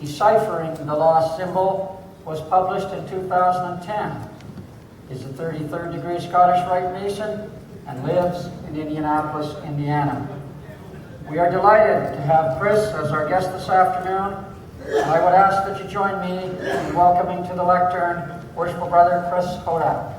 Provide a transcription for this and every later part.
Deciphering the Lost Symbol was published in 2010. He's a 33rd degree Scottish Rite Mason and lives in Indianapolis, Indiana. We are delighted to have Chris as our guest this afternoon, and I would ask that you join me in welcoming to the lectern Worshipful Brother Chris Hodapp.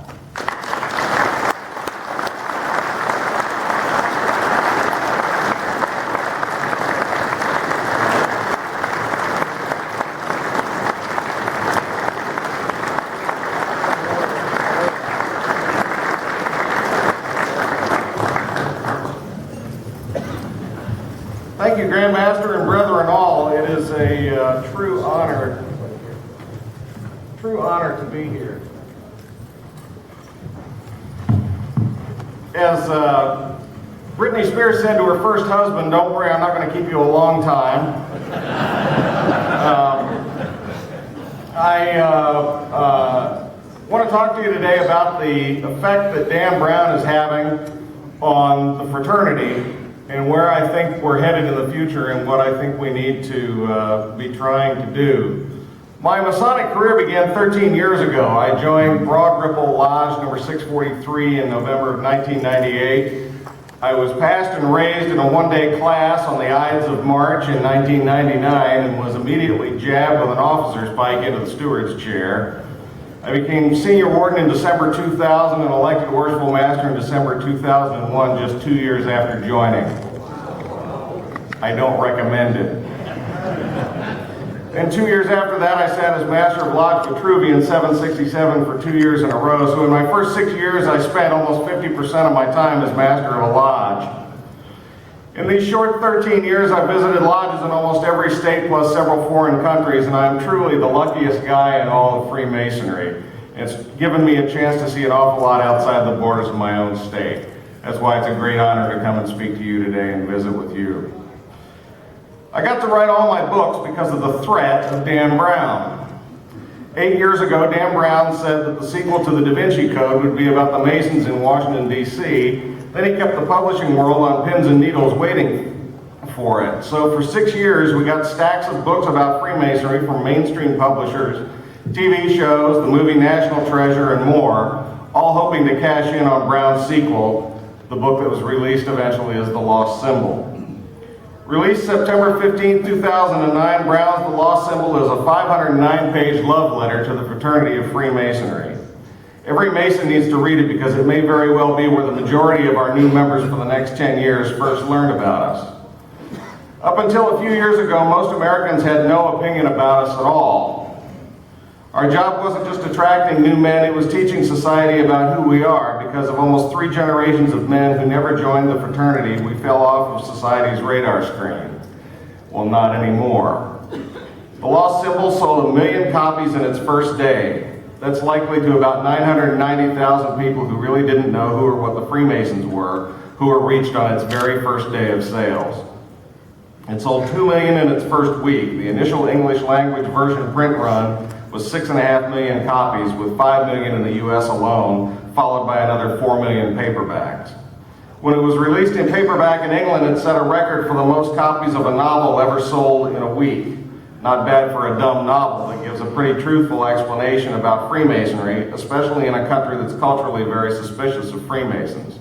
Thank you, Grandmaster and brethren all. It is a true honor to be here. As Britney Spears said to her first husband, "Don't worry, I'm not going to keep you a long time." I want to talk to you today about the effect that Dan Brown is having on the fraternity and where I think we're headed in the future and what I think we need to be trying to do. My Masonic career began 13 years ago. I joined Broad Ripple Lodge number 643 in November of 1998. I was passed and raised in a one-day class on the Ides of March in 1999 and was immediately jabbed with an officer's pike into the steward's chair. I became senior warden in December 2000 and elected worshipful master in December 2001, just 2 years after joining. I don't recommend it. And 2 years after that, I sat as master of Lodge Vitruvian 767 for 2 years in a row. So in my first 6 years, I spent almost 50% of my time as master of a lodge. In these short 13 years, I've visited lodges in almost every state plus several foreign countries, and I'm truly the luckiest guy in all of Freemasonry. It's given me a chance to see an awful lot outside the borders of my own state. That's why it's a great honor to come and speak to you today and visit with you. I got to write all my books because of the threat of Dan Brown. 8 years ago, Dan Brown said that the sequel to the Da Vinci Code would be about the Masons in Washington, D.C., then he kept the publishing world on pins and needles waiting for it. So for 6 years, we got stacks of books about Freemasonry from mainstream publishers, TV shows, the movie National Treasure, and more, all hoping to cash in on Brown's sequel, the book that was released eventually as The Lost Symbol. Released September 15, 2009, Brown's The Lost Symbol is a 509-page love letter to the fraternity of Freemasonry. Every Mason needs to read it because it may very well be where the majority of our new members for the next 10 years first learned about us. Up until a few years ago, most Americans had no opinion about us at all. Our job wasn't just attracting new men, it was teaching society about who we are. Because of almost 3 generations of men who never joined the fraternity, we fell off of society's radar screen. Well, not anymore. The Lost Symbol sold 1 million copies in its first day. That's likely to about 990,000 people who really didn't know who or what the Freemasons were, who were reached on its very first day of sales. It sold 2 million in its first week. The initial English language version print run was 6.5 million copies, with 5 million in the US alone, followed by another 4 million paperbacks. When it was released in paperback in England, it set a record for the most copies of a novel ever sold in a week. Not bad for a dumb novel that gives a pretty truthful explanation about Freemasonry, especially in a country that's culturally very suspicious of Freemasons.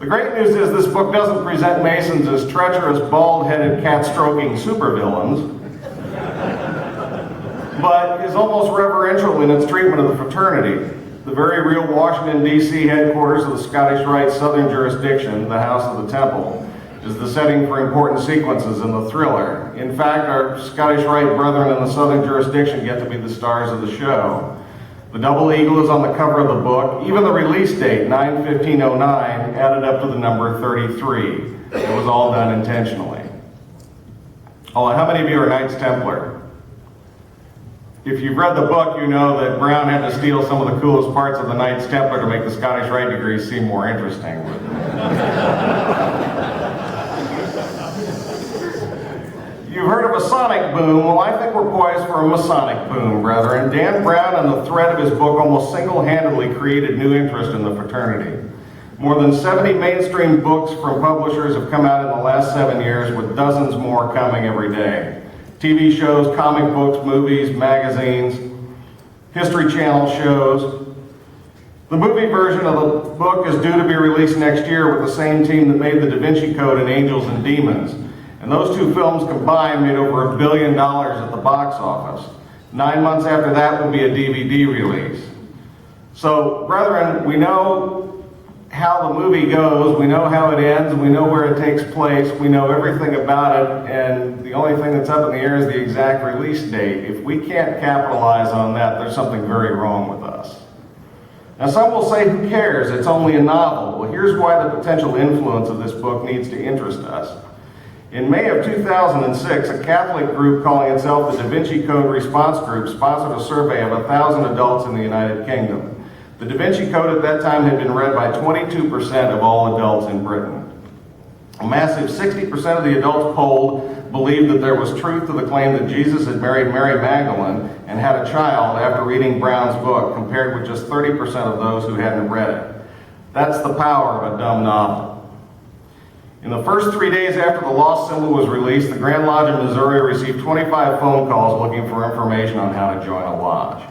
The great news is this book doesn't present Masons as treacherous, bald-headed, cat-stroking supervillains, but is almost reverential in its treatment of the fraternity. The very real Washington, D.C. headquarters of the Scottish Rite Southern Jurisdiction, the House of the Temple, is the setting for important sequences in the thriller. In fact, our Scottish Rite brethren in the Southern Jurisdiction get to be the stars of the show. The double eagle is on the cover of the book. Even the release date, 9/15/09, added up to the number 33. It was all done intentionally. Oh, how many of you are Knights Templar? If you've read the book, you know that Brown had to steal some of the coolest parts of the Knights Templar to make the Scottish Rite degrees seem more interesting. You've heard of a sonic boom. Well, I think we're poised for a Masonic boom, brethren. Dan Brown and the thread of his book almost single-handedly created new interest in the fraternity. More than 70 mainstream books from publishers have come out in the last 7 years, with dozens more coming every day. TV shows, comic books, movies, magazines, History Channel shows. The movie version of the book is due to be released next year with the same team that made the Da Vinci Code and Angels and Demons. And those two films combined made over $1 billion at the box office. 9 months after that will be a DVD release. So, brethren, we know how the movie goes, we know how it ends, we know where it takes place, we know everything about it, and the only thing that's up in the air is the exact release date. If we can't capitalize on that, there's something very wrong with us. Now, some will say, who cares? It's only a novel. Well, here's why the potential influence of this book needs to interest us. In May of 2006, a Catholic group calling itself the Da Vinci Code Response Group sponsored a survey of 1,000 adults in the United Kingdom. The Da Vinci Code at that time had been read by 22% of all adults in Britain. A massive 60% of the adults polled believed that there was truth to the claim that Jesus had married Mary Magdalene and had a child after reading Brown's book, compared with just 30% of those who hadn't read it. That's the power of a dumb novel. In the first 3 days after the lost symbol was released, the Grand Lodge of Missouri received 25 phone calls looking for information on how to join a lodge.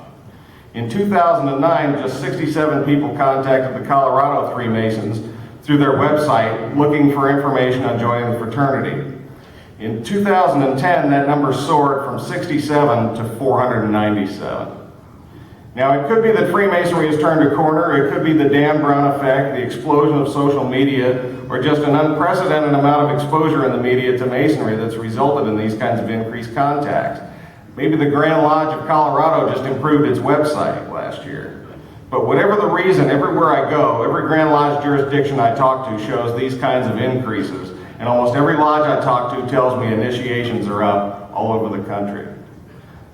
In 2009, just 67 people contacted the Colorado Freemasons through their website looking for information on joining the fraternity. In 2010, that number soared from 67 to 497. Now, it could be that Freemasonry has turned a corner, it could be the Dan Brown effect, the explosion of social media, or just an unprecedented amount of exposure in the media to Masonry that's resulted in these kinds of increased contacts. Maybe the Grand Lodge of Colorado just improved its website last year. But whatever the reason, everywhere I go, every Grand Lodge jurisdiction I talk to shows these kinds of increases. And almost every lodge I talk to tells me initiations are up all over the country.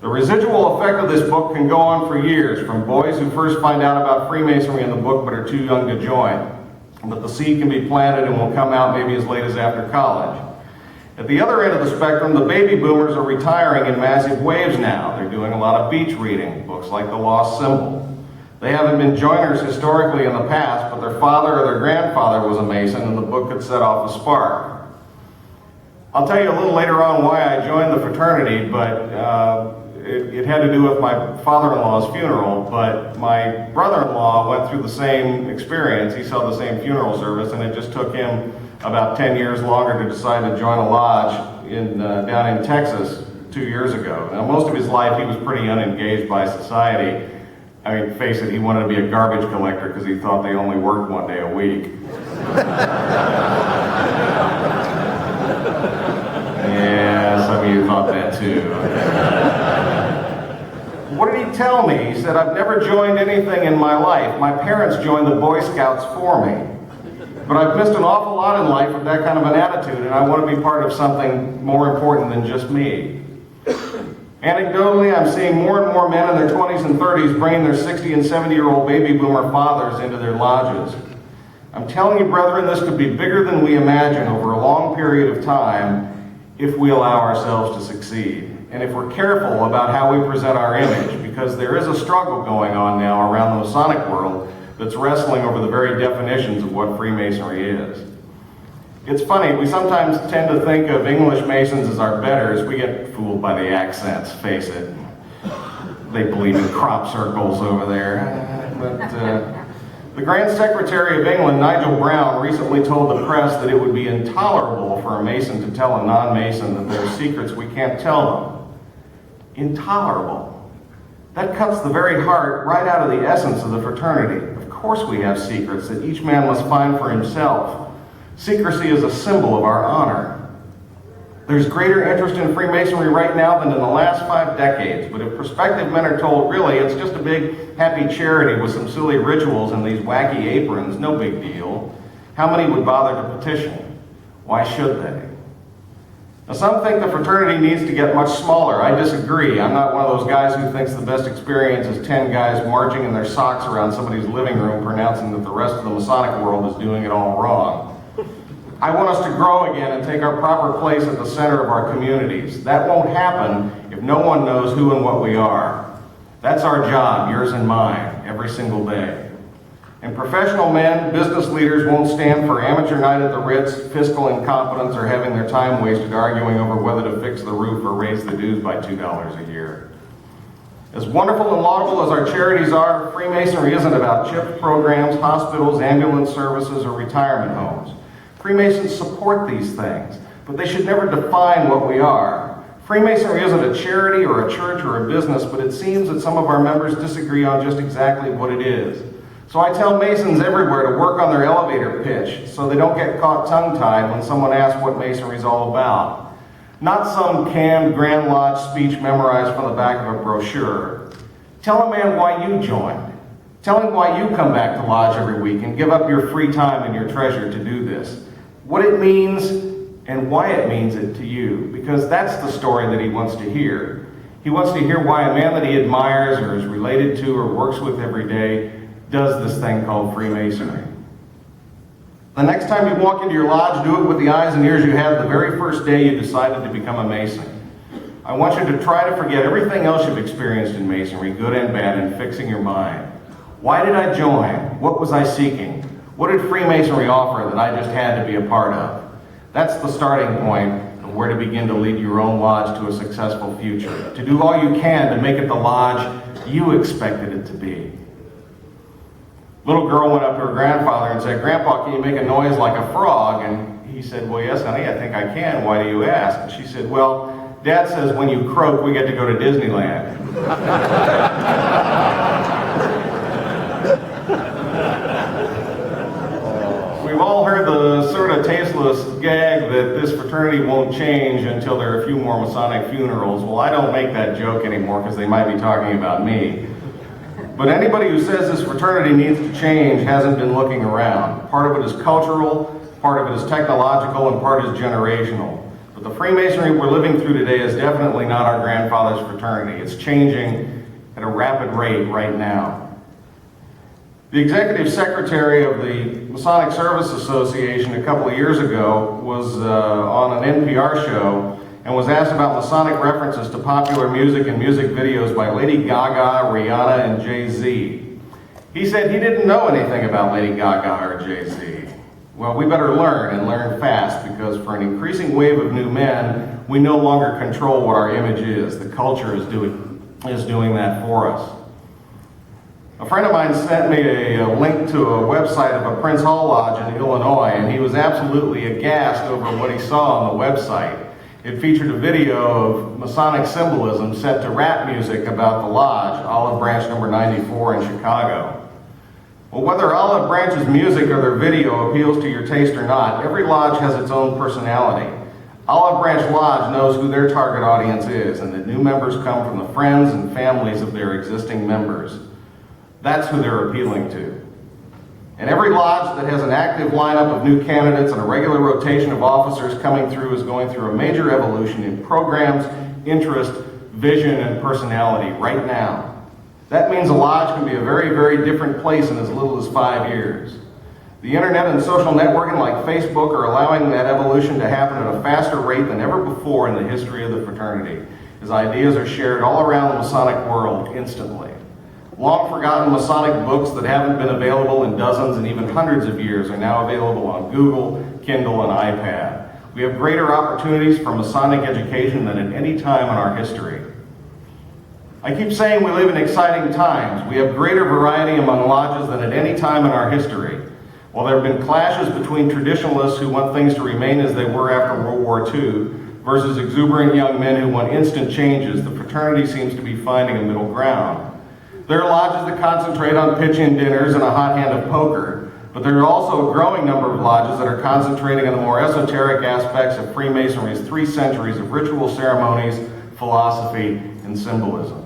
The residual effect of this book can go on for years, from boys who first find out about Freemasonry in the book but are too young to join. But the seed can be planted and will come out maybe as late as after college. At the other end of the spectrum, the baby boomers are retiring in massive waves now. They're doing a lot of beach reading, books like The Lost Symbol. They haven't been joiners historically in the past, but their father or their grandfather was a Mason, and the book could set off a spark. I'll tell you a little later on why I joined the fraternity, but it had to do with my father-in-law's funeral, but my brother-in-law went through the same experience. He saw the same funeral service, and it just took him about 10 years longer to decide to join a lodge down in Texas 2 years ago. Now, most of his life, he was pretty unengaged by society. I mean, face it, he wanted to be a garbage collector because he thought they only worked 1 day a week. Yeah, some of you thought that too. What did he tell me? He said, I've never joined anything in my life. My parents joined the Boy Scouts for me. But I've missed an awful lot in life with that kind of an attitude, and I want to be part of something more important than just me. Anecdotally, I'm seeing more and more men in their 20s and 30s bringing their 60 and 70-year-old baby boomer fathers into their lodges. I'm telling you, brethren, this could be bigger than we imagine over a long period of time if we allow ourselves to succeed. And if we're careful about how we present our image, because there is a struggle going on now around the Masonic world that's wrestling over the very definitions of what Freemasonry is. It's funny, we sometimes tend to think of English Masons as our betters. We get fooled by the accents, face it. They believe in crop circles over there. But the Grand Secretary of England, Nigel Brown, recently told the press that it would be intolerable for a Mason to tell a non-Mason that there are secrets we can't tell them. Intolerable. That cuts the very heart right out of the essence of the fraternity. Of course we have secrets that each man must find for himself. Secrecy is a symbol of our honor. There's greater interest in Freemasonry right now than in the last 5 decades, but if prospective men are told, really, it's just a big happy charity with some silly rituals and these wacky aprons, no big deal, how many would bother to petition? Why should they? Now, some think the fraternity needs to get much smaller. I disagree. I'm not one of those guys who thinks the best experience is 10 guys marching in their socks around somebody's living room pronouncing that the rest of the Masonic world is doing it all wrong. I want us to grow again and take our proper place at the center of our communities. That won't happen if no one knows who and what we are. That's our job, yours and mine, every single day. And professional men, business leaders won't stand for amateur night at the Ritz, fiscal incompetence, or having their time wasted arguing over whether to fix the roof or raise the dues by $2 a year. As wonderful and laudable as our charities are, Freemasonry isn't about CHIP programs, hospitals, ambulance services, or retirement homes. Freemasons support these things, but they should never define what we are. Freemasonry isn't a charity or a church or a business, but it seems that some of our members disagree on just exactly what it is. So I tell Masons everywhere to work on their elevator pitch so they don't get caught tongue-tied when someone asks what Masonry is all about. Not some canned Grand Lodge speech memorized from the back of a brochure. Tell a man why you joined. Tell him why you come back to Lodge every week and give up your free time and your treasure to do this. What it means and why it means it to you, because that's the story that he wants to hear. He wants to hear why a man that he admires or is related to or works with every day does this thing called Freemasonry. The next time you walk into your lodge, do it with the eyes and ears you had the very first day you decided to become a Mason. I want you to try to forget everything else you've experienced in Masonry, good and bad, and fixing your mind. Why did I join? What was I seeking? What did Freemasonry offer that I just had to be a part of? That's the starting point of where to begin to lead your own lodge to a successful future. To do all you can to make it the lodge you expected it to be. Little girl went up to her grandfather and said, "Grandpa, can you make a noise like a frog?" And he said, "Well, yes, honey, I think I can. Why do you ask?" And she said, "Well, Dad says when you croak, we get to go to Disneyland." We've all heard the sort of tasteless gag that this fraternity won't change until there are a few more Masonic funerals. Well, I don't make that joke anymore because they might be talking about me. But anybody who says this fraternity needs to change hasn't been looking around. Part of it is cultural, part of it is technological, and part is generational. But the Freemasonry we're living through today is definitely not our grandfather's fraternity. It's changing at a rapid rate right now. The executive secretary of the Masonic Service Association a couple of years ago was on an NPR show and was asked about Masonic references to popular music and music videos by Lady Gaga, Rihanna, and Jay-Z. He said he didn't know anything about Lady Gaga or Jay-Z. Well, we better learn, and learn fast, because for an increasing wave of new men, we no longer control what our image is. The culture is doing that for us. A friend of mine sent me a link to a website of a Prince Hall Lodge in Illinois, and he was absolutely aghast over what he saw on the website. It featured a video of Masonic symbolism set to rap music about the lodge, Olive Branch number 94 in Chicago. Well, whether Olive Branch's music or their video appeals to your taste or not, every lodge has its own personality. Olive Branch Lodge knows who their target audience is, and that new members come from the friends and families of their existing members. That's who they're appealing to. And every lodge that has an active lineup of new candidates and a regular rotation of officers coming through is going through a major evolution in programs, interest, vision, and personality right now. That means a lodge can be a very, very different place in as little as 5 years. The internet and social networking like Facebook are allowing that evolution to happen at a faster rate than ever before in the history of the fraternity, as ideas are shared all around the Masonic world instantly. Long forgotten Masonic books that haven't been available in dozens and even hundreds of years are now available on Google, Kindle, and iPad. We have greater opportunities for Masonic education than at any time in our history. I keep saying we live in exciting times. We have greater variety among lodges than at any time in our history. While there have been clashes between traditionalists who want things to remain as they were after World War II versus exuberant young men who want instant changes, the fraternity seems to be finding a middle ground. There are lodges that concentrate on pitch-in dinners and a hot hand of poker, but there are also a growing number of lodges that are concentrating on the more esoteric aspects of Freemasonry's 3 centuries of ritual ceremonies, philosophy, and symbolism.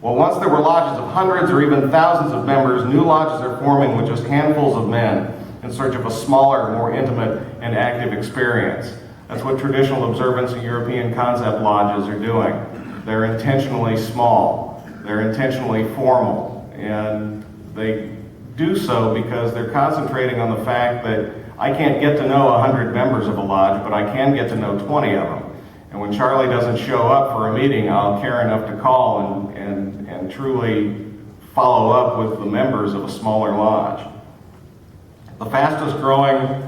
While once there were lodges of hundreds or even thousands of members, new lodges are forming with just handfuls of men in search of a smaller, more intimate, and active experience. That's what traditional observance and European concept lodges are doing. They're intentionally small. They're intentionally formal, and they do so because they're concentrating on the fact that I can't get to know 100 members of a lodge, but I can get to know 20 of them. And when Charlie doesn't show up for a meeting, I'll care enough to call and truly follow up with the members of a smaller lodge. The fastest growing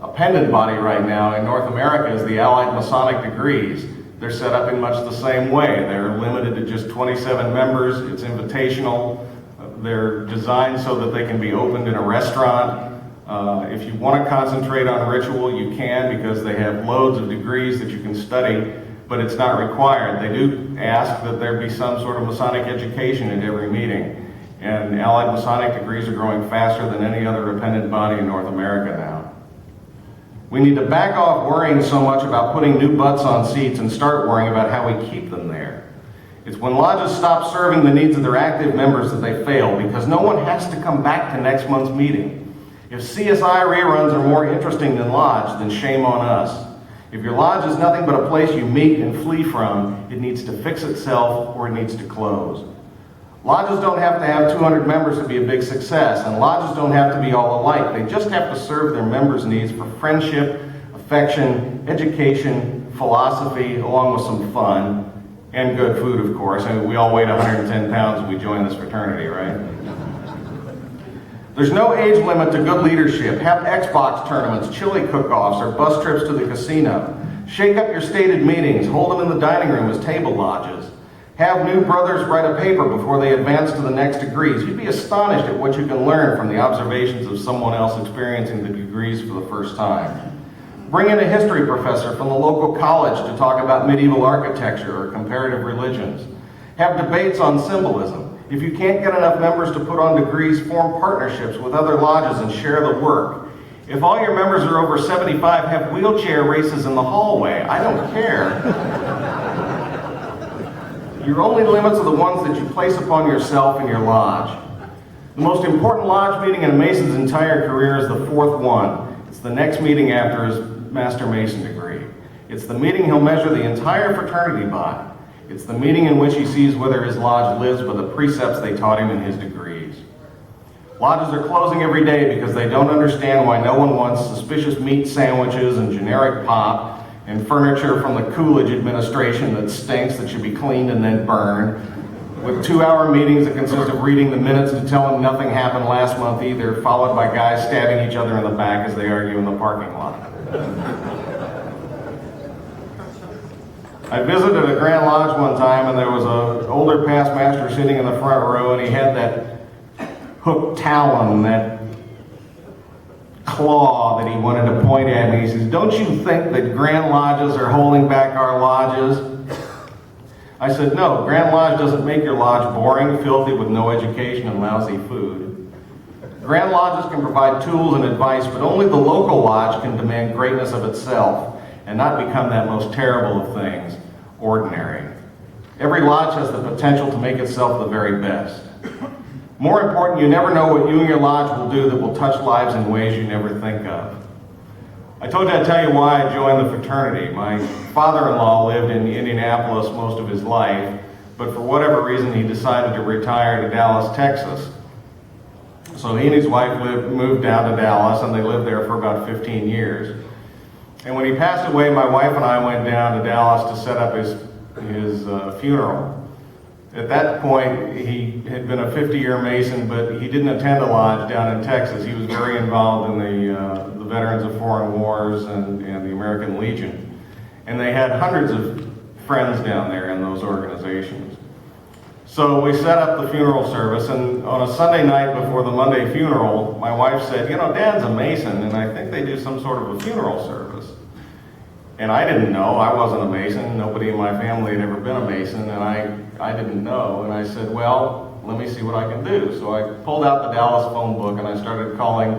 appended body right now in North America is the Allied Masonic Degrees. They're set up in much the same way. They're limited to just 27 members. It's invitational. They're designed so that they can be opened in a restaurant. If you want to concentrate on ritual, you can, because they have loads of degrees that you can study, but it's not required. They do ask that there be some sort of Masonic education at every meeting. And Allied Masonic Degrees are growing faster than any other appended body in North America now. We need to back off worrying so much about putting new butts on seats and start worrying about how we keep them there. It's when lodges stop serving the needs of their active members that they fail, because no one has to come back to next month's meeting. If CSI reruns are more interesting than lodge, then shame on us. If your lodge is nothing but a place you meet and flee from, it needs to fix itself or it needs to close. Lodges don't have to have 200 members to be a big success, and lodges don't have to be all alike. They just have to serve their members' needs for friendship, affection, education, philosophy, along with some fun, and good food, of course. I mean, we all weighed 110 pounds when we joined this fraternity, right? There's no age limit to good leadership. Have Xbox tournaments, chili cook-offs, or bus trips to the casino. Shake up your stated meetings. Hold them in the dining room as table lodges. Have new brothers write a paper before they advance to the next degrees. You'd be astonished at what you can learn from the observations of someone else experiencing the degrees for the first time. Bring in a history professor from the local college to talk about medieval architecture or comparative religions. Have debates on symbolism. If you can't get enough members to put on degrees, form partnerships with other lodges and share the work. If all your members are over 75, have wheelchair races in the hallway. I don't care. Your only limits are the ones that you place upon yourself and your lodge. The most important lodge meeting in a Mason's entire career is the fourth one. It's the next meeting after his Master Mason degree. It's the meeting he'll measure the entire fraternity by. It's the meeting in which he sees whether his lodge lives by the precepts they taught him in his degrees. Lodges are closing every day because they don't understand why no one wants suspicious meat sandwiches and generic pop and furniture from the Coolidge administration that stinks, that should be cleaned and then burned, with 2-hour meetings that consist of reading the minutes to tell them nothing happened last month either, followed by guys stabbing each other in the back as they argue in the parking lot. I visited a Grand Lodge one time, and there was an older past master sitting in the front row, and he had that hooked talon, that claw that he wanted to point at me. He says, "Don't you think that Grand Lodges are holding back our lodges?" I said, "No, Grand Lodge doesn't make your lodge boring, filthy, with no education and lousy food. Grand Lodges can provide tools and advice, but only the local lodge can demand greatness of itself and not become that most terrible of things, ordinary. Every lodge has the potential to make itself the very best. More important, you never know what you and your lodge will do that will touch lives in ways you never think of." I told you I'd tell you why I joined the fraternity. My father-in-law lived in Indianapolis most of his life, but for whatever reason he decided to retire to Dallas, Texas. So he and his wife moved down to Dallas, and they lived there for about 15 years. And when he passed away, my wife and I went down to Dallas to set up his funeral. At that point, he had been a 50-year Mason, but he didn't attend a lodge down in Texas. He was very involved in the Veterans of Foreign Wars and the American Legion. And they had hundreds of friends down there in those organizations. So we set up the funeral service, and on a Sunday night before the Monday funeral, my wife said, "You know, Dad's a Mason, and I think they do some sort of a funeral service." And I didn't know. I wasn't a Mason. Nobody in my family had ever been a Mason, and I didn't know. And I said, "Well, let me see what I can do." So I pulled out the Dallas phone book, and I started calling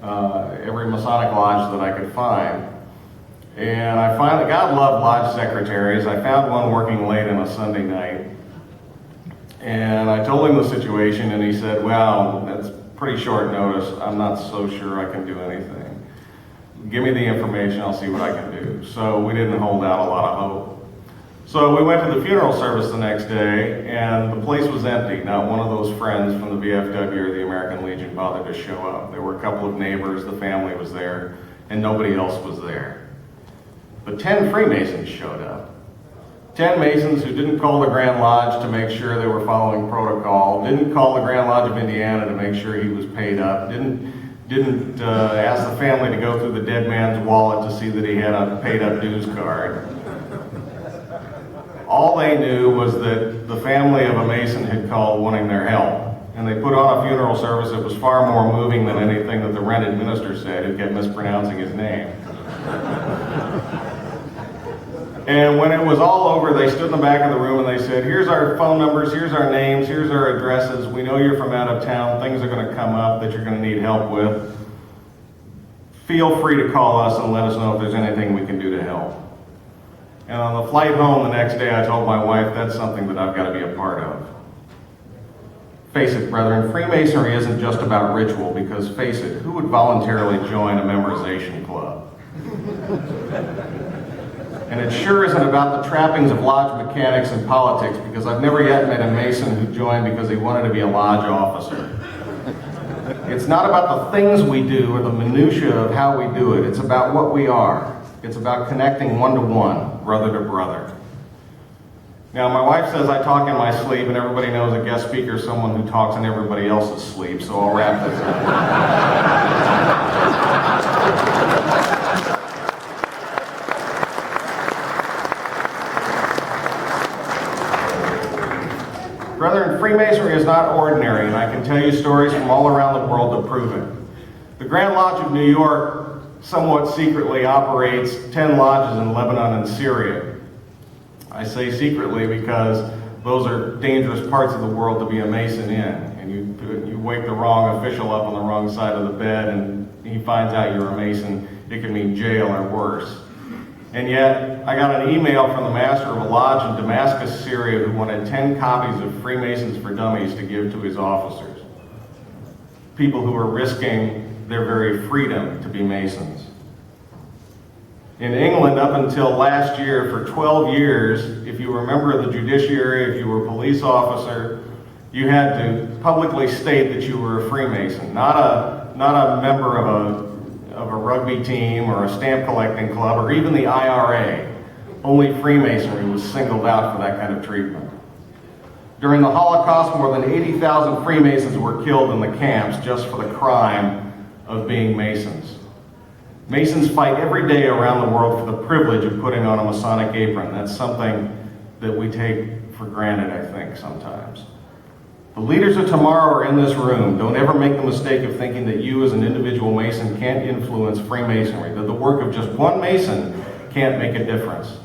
every Masonic lodge that I could find. And I finally, God loved lodge secretaries. I found one working late on a Sunday night. And I told him the situation, and he said, "Well, that's pretty short notice. I'm not so sure I can do anything. Give me the information, I'll see what I can do." So we didn't hold out a lot of hope. So we went to the funeral service the next day, and the place was empty. Not one of those friends from the VFW or the American Legion bothered to show up. There were a couple of neighbors, the family was there, and nobody else was there. But 10 Freemasons showed up. 10 Masons who didn't call the Grand Lodge to make sure they were following protocol, didn't call the Grand Lodge of Indiana to make sure he was paid up, didn't ask the family to go through the dead man's wallet to see that he had a paid up dues card. All they knew was that the family of a Mason had called wanting their help. And they put on a funeral service that was far more moving than anything that the rented minister said, who kept mispronouncing his name. And when it was all over, they stood in the back of the room and they said, here's our phone numbers, here's our names, here's our addresses. We know you're from out of town. Things are going to come up that you're going to need help with. Feel free to call us and let us know if there's anything we can do to help. And on the flight home the next day, I told my wife, that's something that I've got to be a part of. Face it, brethren, Freemasonry isn't just about ritual, because face it, who would voluntarily join a memorization club? And it sure isn't about the trappings of lodge mechanics and politics, because I've never yet met a Mason who joined because he wanted to be a lodge officer. It's not about the things we do or the minutiae of how we do it. It's about what we are. It's about connecting one-to-one, brother to brother. Now, my wife says I talk in my sleep, and everybody knows a guest speaker is someone who talks in everybody else's sleep, so I'll wrap this up. Brethren, Freemasonry is not ordinary, and I can tell you stories from all around the world to prove it. The Grand Lodge of New York somewhat secretly operates 10 lodges in Lebanon and Syria. I say secretly because those are dangerous parts of the world to be a Mason in. And you wake the wrong official up on the wrong side of the bed and he finds out you're a Mason, it can mean jail or worse. And yet, I got an email from the master of a lodge in Damascus, Syria, who wanted 10 copies of Freemasons for Dummies to give to his officers. People who are risking their very freedom to be Masons. In England, up until last year, for 12 years, if you were a member of the judiciary, if you were a police officer, you had to publicly state that you were a Freemason, not a member of a rugby team or a stamp collecting club or even the IRA. Only Freemasonry was singled out for that kind of treatment. During the Holocaust, more than 80,000 Freemasons were killed in the camps just for the crime of being Masons. Masons fight every day around the world for the privilege of putting on a Masonic apron. That's something that we take for granted, I think, sometimes. The leaders of tomorrow are in this room. Don't ever make the mistake of thinking that you as an individual Mason can't influence Freemasonry, that the work of just one Mason can't make a difference,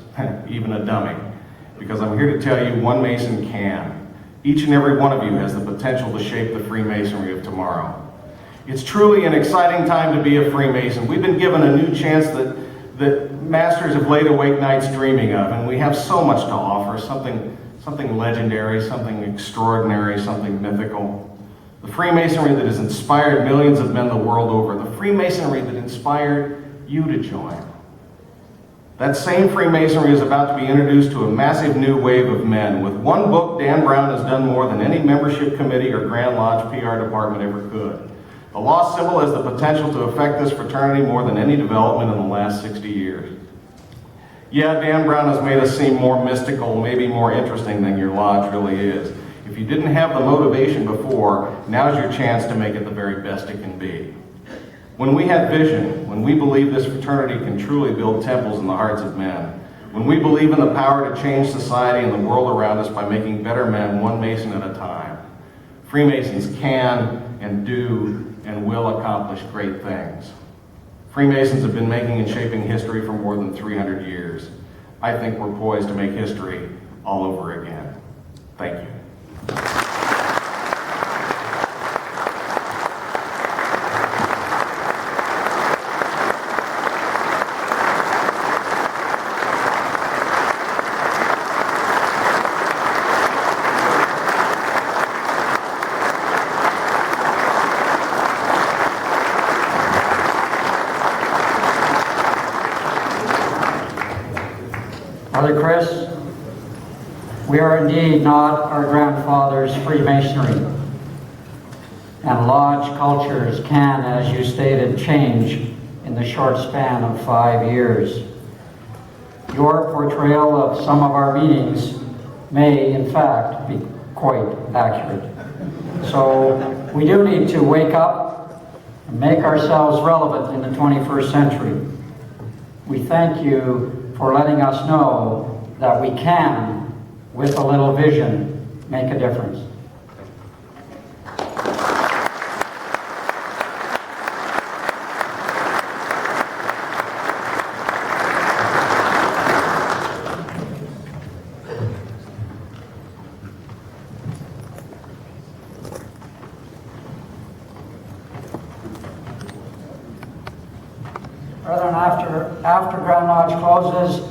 even a dummy. Because I'm here to tell you, one Mason can. Each and every one of you has the potential to shape the Freemasonry of tomorrow. It's truly an exciting time to be a Freemason. We've been given a new chance that masters have laid awake nights dreaming of, and we have so much to offer, something legendary, something extraordinary, something mythical. The Freemasonry that has inspired millions of men the world over, the Freemasonry that inspired you to join. That same Freemasonry is about to be introduced to a massive new wave of men. With one book, Dan Brown has done more than any membership committee or Grand Lodge PR department ever could. The lost symbol has the potential to affect this fraternity more than any development in the last 60 years. Yeah, Dan Brown has made us seem more mystical, maybe more interesting than your lodge really is. If you didn't have the motivation before, now's your chance to make it the very best it can be. When we have vision, when we believe this fraternity can truly build temples in the hearts of men, when we believe in the power to change society and the world around us by making better men one Mason at a time, Freemasons can and do and will accomplish great things. Freemasons have been making and shaping history for more than 300 years. I think we're poised to make history all over again. Thank you. Brother Chris, we are indeed not our grandfather's Freemasonry, and lodge cultures can, as you stated, change in the short span of 5 years. your portrayal of some of our meetings may, in fact, be quite accurate. So we do need to wake up and make ourselves relevant in the 21st century. We thank you for letting us know that we can, with a little vision, make a difference. Brethren, after Grand Lodge closes,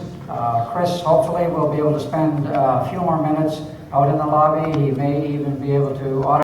Chris hopefully will be able to spend a few more minutes out in the lobby. He may even be able to